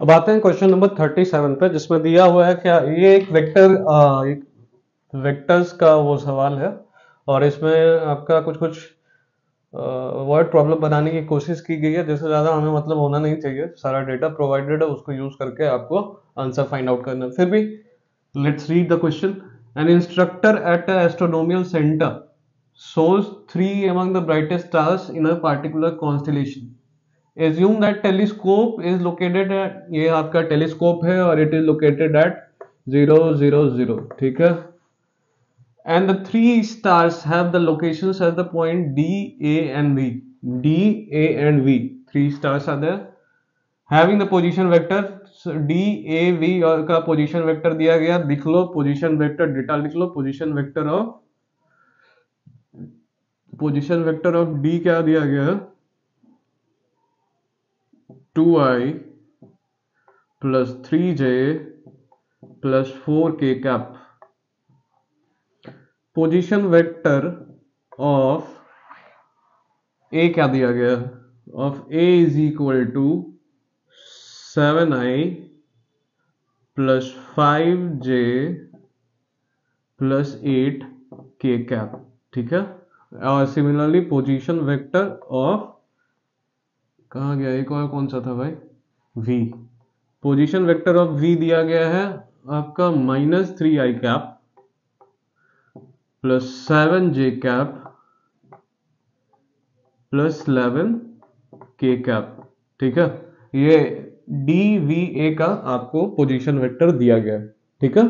अब आते हैं क्वेश्चन नंबर 37 पे, जिसमें दिया हुआ है क्या, ये एक एक वेक्टर्स का वो सवाल है। और इसमें आपका कुछ कुछ वर्ड प्रॉब्लम बनाने की कोशिश की गई है, जिससे ज़्यादा हमें मतलब होना नहीं चाहिए। सारा डेटा प्रोवाइडेड है, उसको यूज करके आपको आंसर फाइंड आउट करना है। फिर भी let's read the question. N instructor at a astronomical centre shows three among the brightest stars in a particular constellation. Assume that telescope is located at, ये आपका टेलीस्कोप है और it is located at 0 0 0, ठीक है। And the three stars have the locations at the point D, A and V. D, A and V. Three stars are there. Having the position vector, so D, A, V का position vector दिया गया, लिख लो position vector, data लिख लो। position vector of D क्या दिया गया है, 2i plus 3j plus 4k cap. Position vector of A क्या दिया गया, of A is equal to 7i plus 5j plus 8k cap, ठीक है। और सिमिलरली पोजीशन वेक्टर ऑफ, कहाँ गया एक और, कौन सा था भाई, v। Position vector of v दिया गया है आपका -3i cap plus 7j cap plus 11k cap, ठीक है। ये डी वी ए का आपको पोजीशन वेक्टर दिया गया है, ठीक है।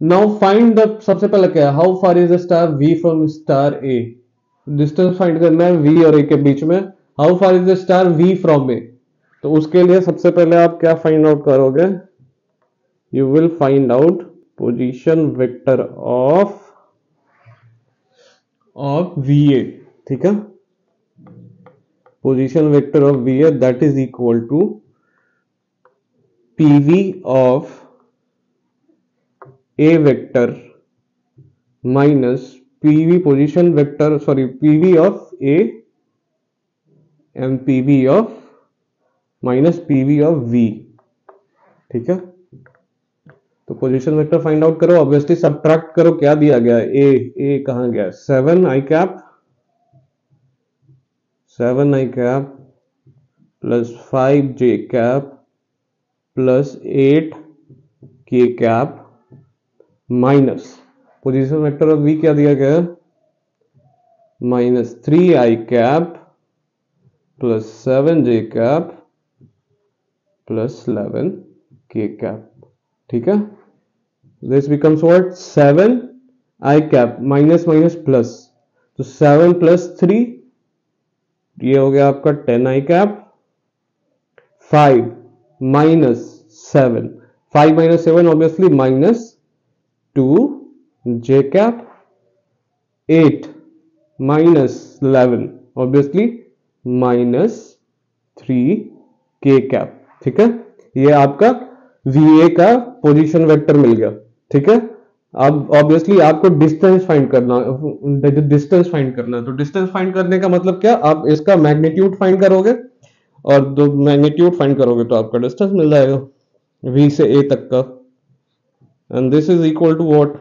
नाउ फाइंड द, सबसे पहले क्या है, how far is the star V from star A. Distance find करना है वी और ए के बीच में। How far is the star V from A, तो उसके लिए सबसे पहले आप क्या फाइंड आउट करोगे, you will find out position vector of V A, ठीक है। Position vector of V A that is equal to PV of A vector minus PV position vector, sorry PV of A and PV of minus PV of V, ठीक है। तो position vector find out करो, obviously subtract करो, क्या दिया गया, A कहां गया, 7i cap plus 5j cap plus 8k cap minus position vector of V क्या दिया गया, -3i cap plus 7j cap plus 11k cap, ठीक है। This becomes what, 7i cap minus minus plus, तो 7 प्लस 3, ये हो गया आपका 10i cap, 5 minus 7, 5 minus 7 obviously -2j cap, 8 minus 11 obviously -3k cap, ठीक है। ये आपका VA का पोजीशन वेक्टर मिल गया, ठीक है। अब ऑब्वियसली आपको डिस्टेंस फाइंड करना है, तो डिस्टेंस फाइंड करने का मतलब क्या, आप इसका मैग्नीट्यूड फाइंड करोगे और दो मैग्नीट्यूड फाइंड करोगे तो आपका डिस्टेंस मिल जाएगा V से A तक का, and this is equal to what,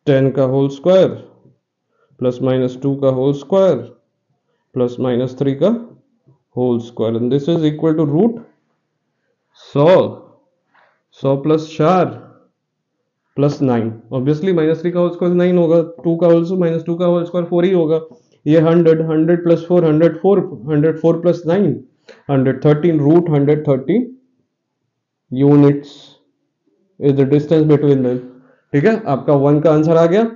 10 का होल स्क्वायर प्लस -2 का होल स्क्वायर प्लस -3 का whole square, and this is equal to root 100 plus 4 plus 9, obviously -3 का होल स्क्वायर 9 होगा, 2 का होल -2 का होल स्क्वायर 4 ही होगा। ये 100 plus 4 104 plus 9 113, root 130 units is the distance between them, ठीक है। आपका 1 का आंसर आ गया।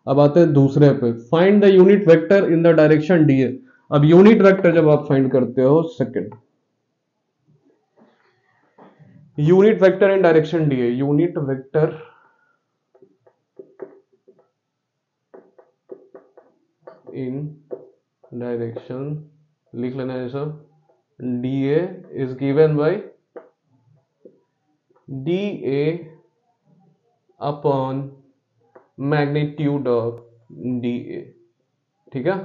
अब आते हैं दूसरे पे, find the unit vector in the direction D A. अब यूनिट वेक्टर जब आप फाइंड करते हो, second, unit vector in direction D A, unit vector in direction, लिख लेना है sir, D A is given bye D A upon magnitude of D ए, ठीक है।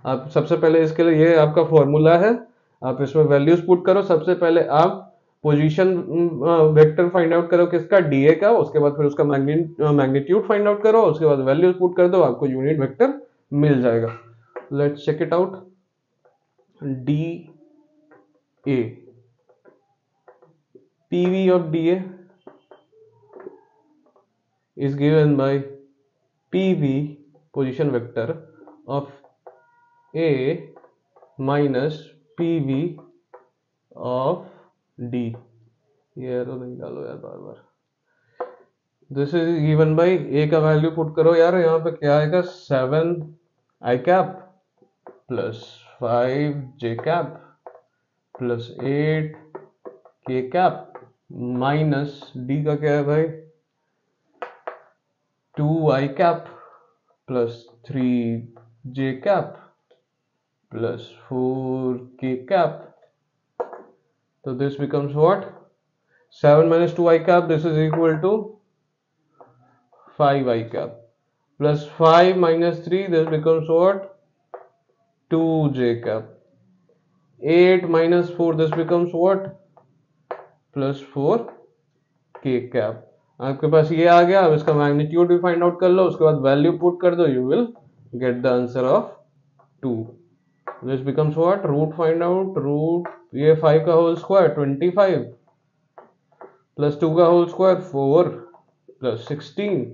आप सबसे पहले इसके लिए ये आपका फॉर्मूला है, आप इसमें वैल्यूज पुट करो। सबसे पहले आप पोजीशन वेक्टर फाइंड आउट करो किसका, डीए का, उसके बाद फिर उसका मैग्नीट्यूड फाइंड आउट करो, उसके बाद वैल्यूज पुट कर दो, आपको यूनिट वेक्टर मिल जाएगा। Let's check it out. D A, PV of D A is given by PV position vector of A minus PV of D। ये एरो नहीं डालो यार बार बार। This is given by A का वैल्यू पुट करो यार, यहाँ पे क्या आएगा, 7 I cap plus 5 J cap plus 8 K cap minus D का क्या है भाई, 2 i cap plus 3 j cap plus 4 k cap. So this becomes what? 7 minus 2 i cap, this is equal to 5 i cap plus 5 minus 3, this becomes what? 2 j cap. 8 minus 4, this becomes what? Plus 4 k cap. आपके पास ये आ गया। अब इसका magnitude भी find out कर लो, उसके बाद value put कर दो, you will get the answer of 2। This becomes what, root find out, root ये 5 का होल स्क्वायर 25 प्लस 2 का whole square 4 plus 16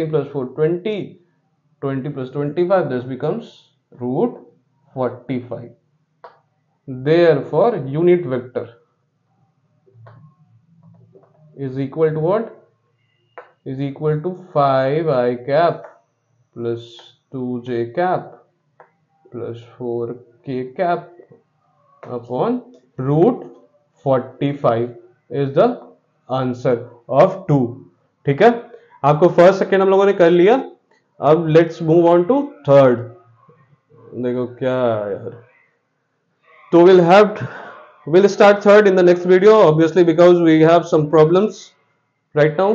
plus 4 20 plus 25, this becomes root 45। Therefore unit vector is equal to what? Is equal to 5 i cap plus 2 j cap plus 4 k cap upon root 45 is the answer of 2। ठीक है, आपको first second हम लोगों ने कर लिया। अब let's move on to third. देखो क्या यार, तो we'll start third in the next video, obviously, because we have some problems right now।